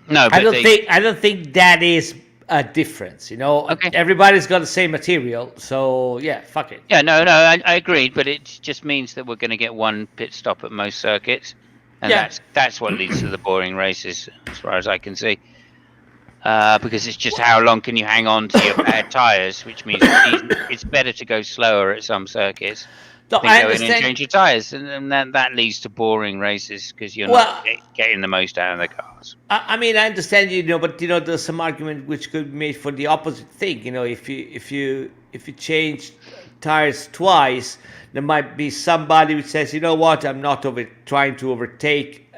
I don't think that is a difference. Okay. Everybody's got the same material, so yeah, fuck it. Yeah, no, I agreed, but it just means that we're going to get one pit stop at most circuits, and that's what leads to the boring races, as far as I can see. Because it's just how long can you hang on to your bad tires, which means it's better to go slower at some circuits. No, Then go in and change your tires, and then that leads to boring races because you're not getting the most out of the cars. I mean, I understand but there's some argument which could be made for the opposite thing. If you change tires twice, there might be somebody who says, you know what, I'm not trying to overtake.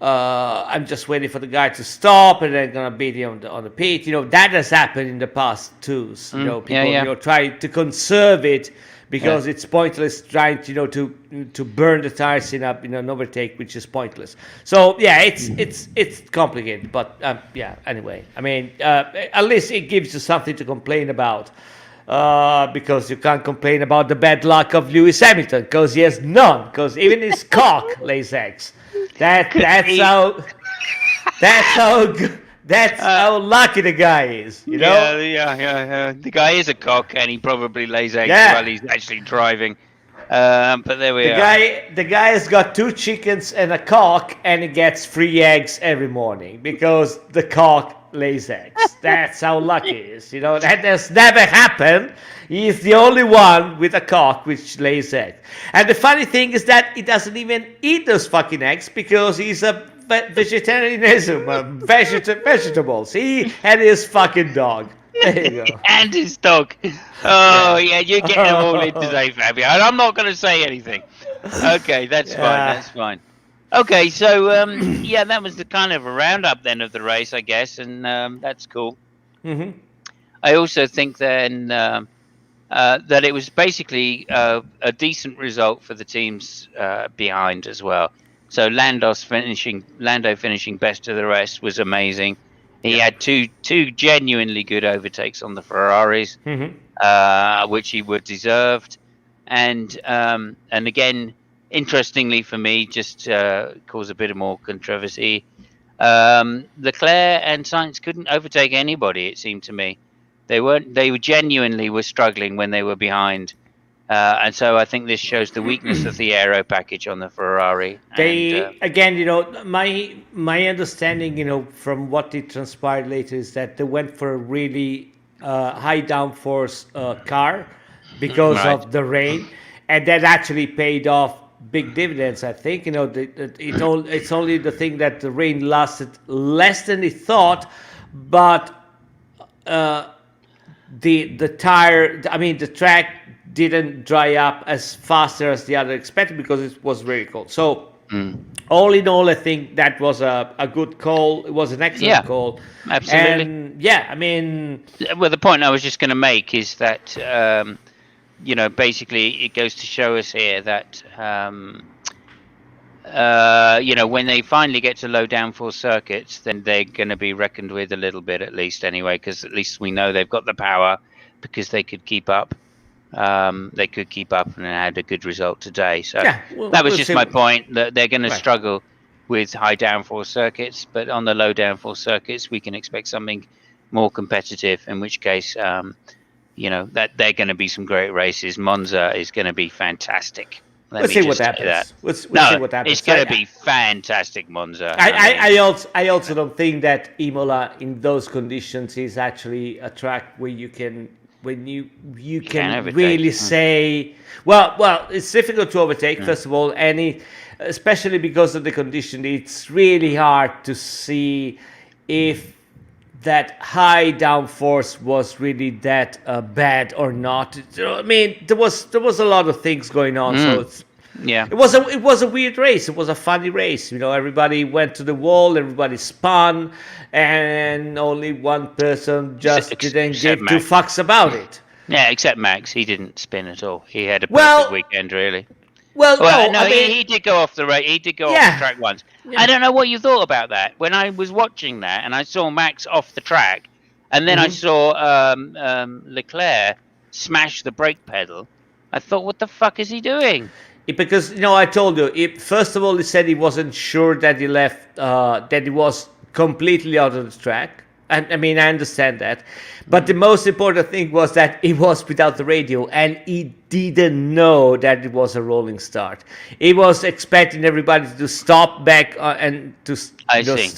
I'm just waiting for the guy to stop, and then gonna beat him on the pit. That has happened in the past too. People try to conserve it because it's pointless trying to burn the tires in an overtake, which is pointless. So it's complicated, but anyway, I mean, at least it gives you something to complain about. Because you can't complain about the bad luck of Lewis Hamilton, because he has none. Because even his cock lays eggs. That's how lucky the guy is. Yeah. The guy is a cock, and he probably lays eggs while he's actually driving. But there we are. The guy has got 2 chickens and a cock, and he gets 3 eggs every morning because the cock lays eggs. That's how lucky he is. That has never happened. He is the only one with a cock which lays eggs. And the funny thing is that he doesn't even eat those fucking eggs because he's a vegetarianism, vegetables. He and his fucking dog. There you go. And his dog. Oh, yeah, you're getting them all in today, Fabio. And I'm not going to say anything. Okay, that's fine. Okay, so, that was the kind of a roundup then of the race, I guess, and that's cool. Mm-hmm. I also think then that it was basically a decent result for the teams behind as well. So Lando finishing best of the rest was amazing. He had two genuinely good overtakes on the Ferraris, which he would deserved, and again, interestingly for me, just cause a bit of more controversy. Leclerc and Sainz couldn't overtake anybody. It seemed to me they genuinely were struggling when they were behind. And so I think this shows the weakness of the aero package on the Ferrari. My understanding, from what it transpired later is that they went for a really high downforce car because Right. of the rain, and that actually paid off big dividends. I think it's only the thing that the rain lasted less than it thought, but uh, the tire, I mean the track didn't dry up as faster as the other expected because it was very cold. So Mm. all in all, I think that was a good call. It was an excellent Yeah, call, absolutely. and yeah, I mean, Well, the point I was just going to make is that basically it goes to show us here that when they finally get to low downforce circuits, then they're going to be reckoned with a little bit, at least anyway, because at least we know they've got the power because they could keep up. They could keep up and had a good result today. So yeah, that was we'll just see. my point, that they're going to Right. struggle with high downforce circuits, but on the low downforce circuits, we can expect something more competitive. In which case, that they're going to be some great races. Monza is going to be fantastic. Let We'll me see what just say that. happens. We'll see No, what it's happens. going to be fantastic, Monza. I, I mean, I also don't think that Imola in those conditions is actually a track where you can when you can can overtake. really say well it's difficult to overtake, Mm. first of all, especially because of the condition. It's really hard to see if that high downforce was really that bad or not. I mean, there was a lot of things going on, so Mm. Yeah. it was a weird race. It was a funny race. Everybody went to the wall, everybody spun, and only one person just didn't Except give two Max. fucks about it. Yeah, except Max. He didn't spin at all. He had a perfect Well, weekend, really. well, Well, no, no, I mean, he did go off the race. He did go off the yeah, track once. I yeah. don't know what you thought about that. When I was watching that and I saw Max off the track, and then I Mhm. saw Leclerc smash the brake pedal, I thought, what the fuck is he doing? Because I told you. First of all, he said he wasn't sure that he left, that he was completely out of the track. And I mean, I understand that, but the most important thing was that he was without the radio, and he didn't know that it was a rolling start. He was expecting everybody to stop back and to I see.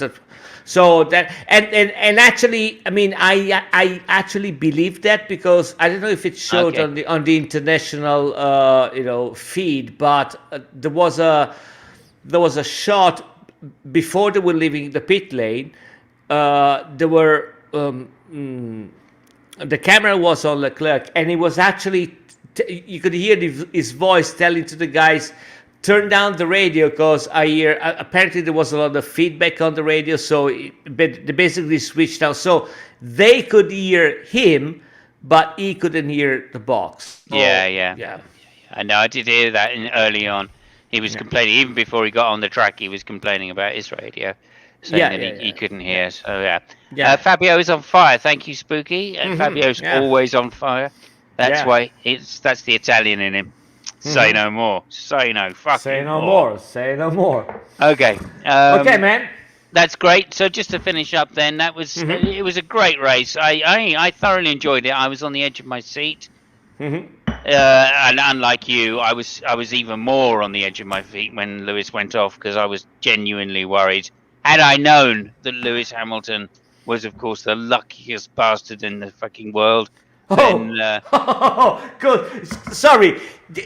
so that and actually, I mean, I actually believe that because I don't know if it showed Okay. on the international feed, but there was a shot before they were leaving the pit lane. There were the camera was on Leclerc, and he was actually you could hear his voice telling to the guys, turn down the radio because I hear apparently there was a lot of feedback on the radio, so they basically switched out so they could hear him, but he couldn't hear the box. Yeah, So yeah. yeah, I know. I did hear that early on. He was complaining, even before he got on the track, he was complaining about his radio, saying that he couldn't hear. So, yeah. yeah. Fabio is on fire. Thank you, Spooky. Fabio's Yeah, always on fire. That's yeah. why that's the Italian in him. Say no more. Say no Say fucking no more. more. Say no more. Okay. Okay, man. That's great. So just to finish up, then it was a great race. I thoroughly enjoyed it. I was on the edge of my seat. And unlike you, I was even more on the edge of my feet when Lewis went off because I was genuinely worried. Had I known that Lewis Hamilton was, of course, the luckiest bastard in the fucking world, then. Good. Sorry,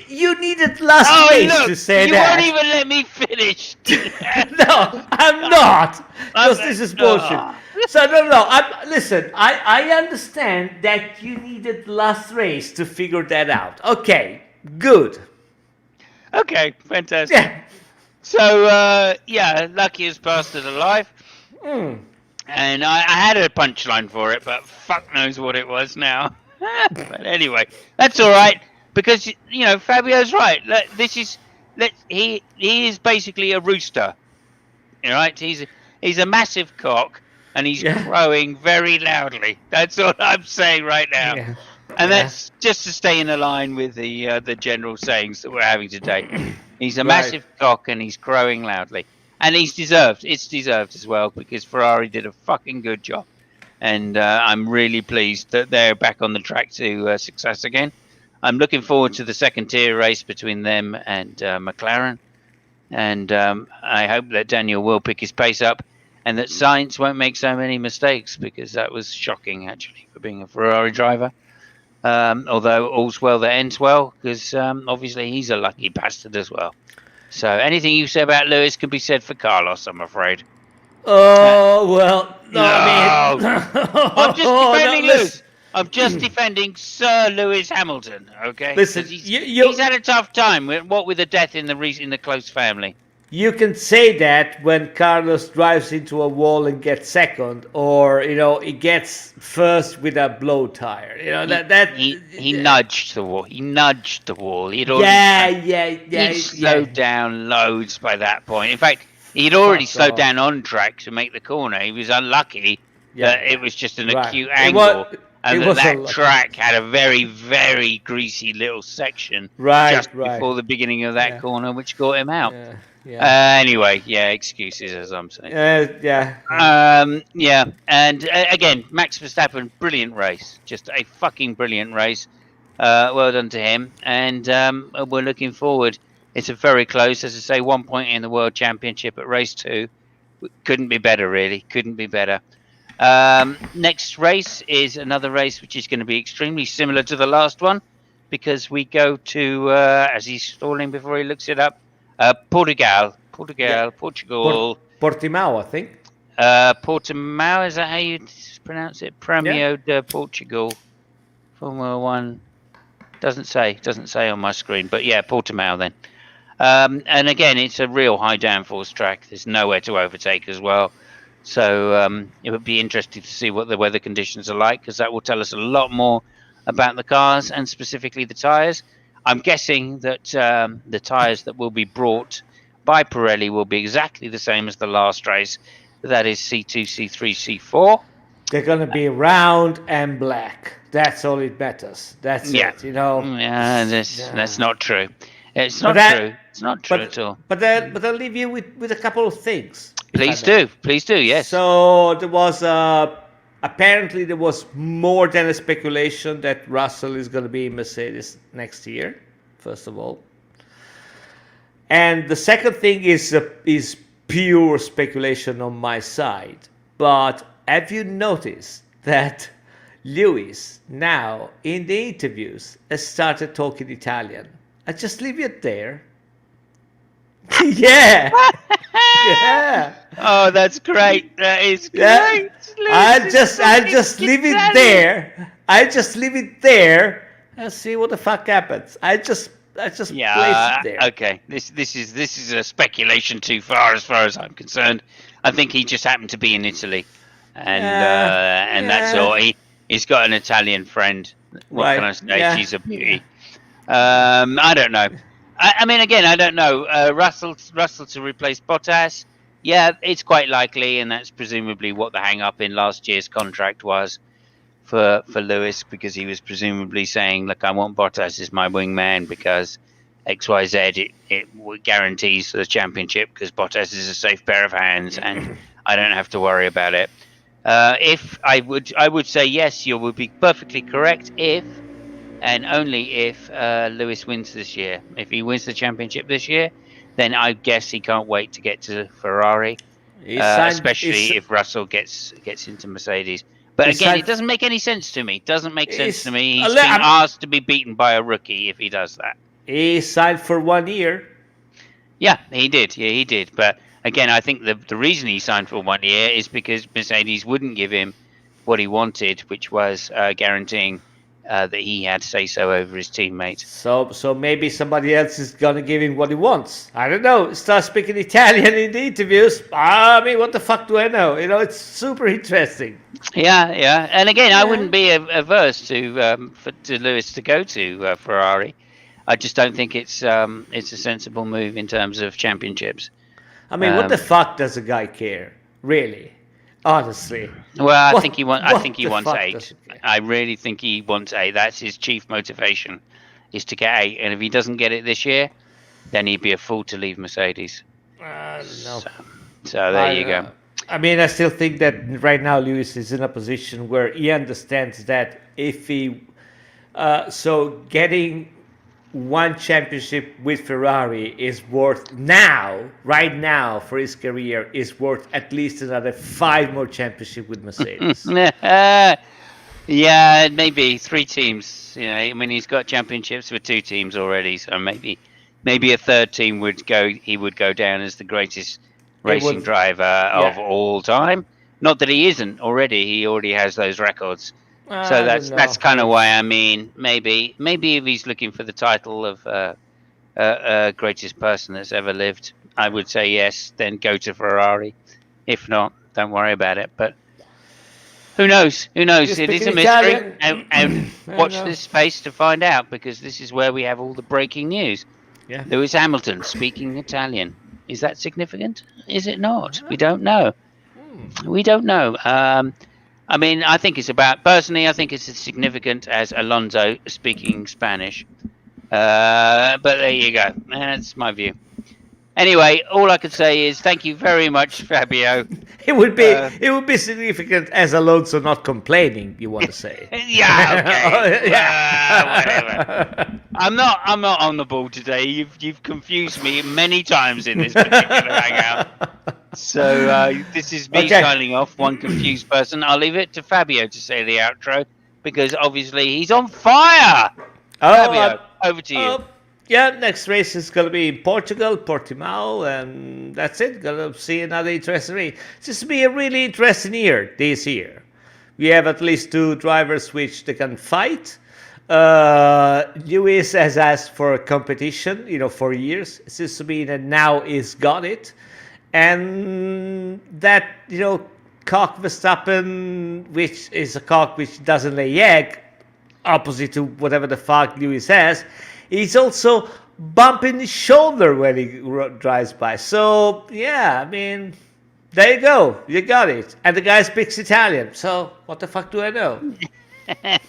you needed last race Look, to say you that. won't even let me finish. No, I'm not. Because this is bullshit. So no. Listen, I understand that you needed last race to figure that out. Okay, good. Okay, fantastic. Yeah. So, luckiest bastard alive. And I had a punchline for it, but fuck knows what it was now. But anyway, that's all right because Fabio's right. He is basically a rooster. All right, he's a massive cock and he's crowing very loudly. That's all I'm saying right now. Yeah. And that's just to stay in line with the general sayings that we're having today. He's a massive cock and he's crowing loudly. And it's deserved as well because Ferrari did a fucking good job. And I'm really pleased that they're back on the track to success again. I'm looking forward to the second tier race between them and McLaren. And I hope that Daniel will pick his pace up. and that Sainz won't make so many mistakes, because that was shocking actually for being a Ferrari driver. Although all's well that ends well, because obviously he's a lucky bastard as well. So anything you say about Lewis can be said for Carlos, I'm afraid. Uh, Oh well, no, I mean, no, I'm just no, defending listen, Lewis. I'm just defending Sir Lewis Hamilton, okay? Because listen. You, he's you had a tough time. What with the death in the close family. you can say that when Carlos drives into a wall and gets second, or he gets first with a blow tire. He nudged the wall. He nudged the wall. Yeah, yeah, He'd yeah, yeah. slowed down loads by that point. In fact, he'd already Fuck slowed off. down on track to make the corner. He was unlucky Yeah, that it yeah. was just an Right. acute It angle, was. It and was that unlucky. track had a very, very greasy little section Right, just right. before the beginning of that Yeah, corner, which got him out. yeah, yeah. Anyway, yeah, excuses, as I'm saying. Yeah. Yeah, and again, Max Verstappen, brilliant race, just a fucking brilliant race. Well done to him, and we're looking forward. It's a very close, as I say, 1 point in the World Championship at race 2. Couldn't be better, really. Couldn't be better. Next race is another race which is going to be extremely similar to the last one, because we go to, as he's stalling before he looks it up, Portugal. Yeah. Portugal. Portimao, I think. Portimao, is that how you pronounce it? Yeah. Premio de Portugal. Formula One. Doesn't say on my screen, but yeah, Portimao then. And again, it's a real high downforce track. There's nowhere to overtake as well. So it would be interesting to see what the weather conditions are like, because that will tell us a lot more about the cars and specifically the tyres. I'm guessing that the tyres that will be brought by Pirelli will be exactly the same as the last race. That is C2, C3, C4. They're gonna be round and black. That's all it matters. That's Yeah, it. You know. yeah, that's not true. It's But not that. true. It's not true at all. But I'll leave you with a couple of things. If I Please may. do. Please do. Yes. So there was apparently there was more than a speculation that Russell is going to be in Mercedes next year. First of all, and the second thing is pure speculation on my side. But have you noticed that Lewis now in the interviews has started talking Italian? I just leave it there. Yeah. Yeah. Oh, that's great. That is great. Yeah. I just leave it Italian. there. I just leave it there and see what the fuck happens. I just place Yeah. it there. Okay. This is a speculation too far as I'm concerned. I think he just happened to be in Italy, and that's all. He's got an Italian friend. What Right. can I say? Yeah. She's a beauty. I don't know. I mean, again, I don't know. Russell to replace Bottas. Yeah, it's quite likely, and that's presumably what the hang-up in last year's contract was for Lewis, because he was presumably saying, "Look, I want Bottas as my wingman because XYZ. It guarantees the championship because Bottas is a safe pair of hands, and I don't have to worry about it." If I would say yes, you would be perfectly correct if. And only if Lewis wins this year. If he wins the championship this year, then I guess he can't wait to get to Ferrari, especially if Russell gets into Mercedes. But again, it doesn't make any sense to me. It doesn't make sense to me. He's being asked to be beaten by a rookie if he does that. He signed for 1 year. Yeah, he did. Yeah, he did. But again, I think the reason he signed for 1 year is because Mercedes wouldn't give him what he wanted, which was guaranteeing that he had say-so over his teammates. So maybe somebody else is gonna give him what he wants. I don't know. Start speaking Italian in the interviews. I mean, what the fuck do I know? It's super interesting. Yeah. And again, I wouldn't be averse to Lewis to go to Ferrari. I just don't think it's a sensible move in terms of championships. I mean, what the fuck does a guy care, really? Honestly. Well, I think he wants 8. Okay. I really think he wants 8. That's his chief motivation, is to get 8. And if he doesn't get it this year, then he'd be a fool to leave Mercedes. No. So there you go. I mean, I still think that right now Lewis is in a position where he understands that if he, getting one championship with Ferrari is worth now, right now, for his career, is worth at least another 5 more championships with Mercedes. Yeah, maybe 3 teams. I mean, he's got championships with 2 teams already, so maybe a third team would go. He would go down as the greatest It racing would, driver of yeah. all time. Not that he isn't already. He already has those records. So I don't that's know. kind of why I mean maybe if he's looking for the title of greatest person that's ever lived, I would say yes. Then go to Ferrari. If not, don't worry about it. But who knows? Who You knows? It is speaking a mystery, Italian? and I watch know. this space to find out because this is where we have all the breaking news. Yeah. Lewis Hamilton speaking Italian. Is that significant? Is it not? We don't know. We don't know. I mean, I think it's about personally. I think it's as significant as Alonso speaking Spanish. But there you go. That's my view. Anyway, all I can say is thank you very much, Fabio. It would be significant as Alonso not complaining. You want to say? Yeah, okay. Yeah. Whatever. I'm not on the ball today. You've confused me many times in this particular hangout. So this is me Okay. signing off. One confused person. I'll leave it to Fabio to say the outro because obviously he's on fire. Fabio, over to you. Yeah, next race is going to be in Portugal, Portimao, and that's it. Going to see another interesting race. This will be a really interesting year this year. We have at least 2 drivers which they can fight. Lewis has asked for a competition, for years. It seems to be that now he's got it. And that, cock Verstappen, which is a cock which doesn't lay egg, opposite to whatever the fuck Lewis has, he's also bumping his shoulder when he drives by. So, yeah, I mean, there you go. You got it. And the guy speaks Italian. So, what the fuck do I know?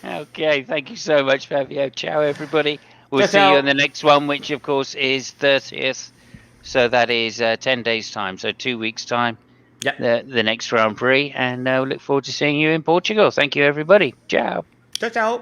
Okay, thank you so much, Fabio. Ciao, everybody. We'll see Ciao. you in the next one, which, of course, is 30th. So that is 10 days' time. So 2 weeks' time, Yeah. the next Grand Prix. And we look forward to seeing you in Portugal. Thank you, everybody. Ciao. Ciao, ciao.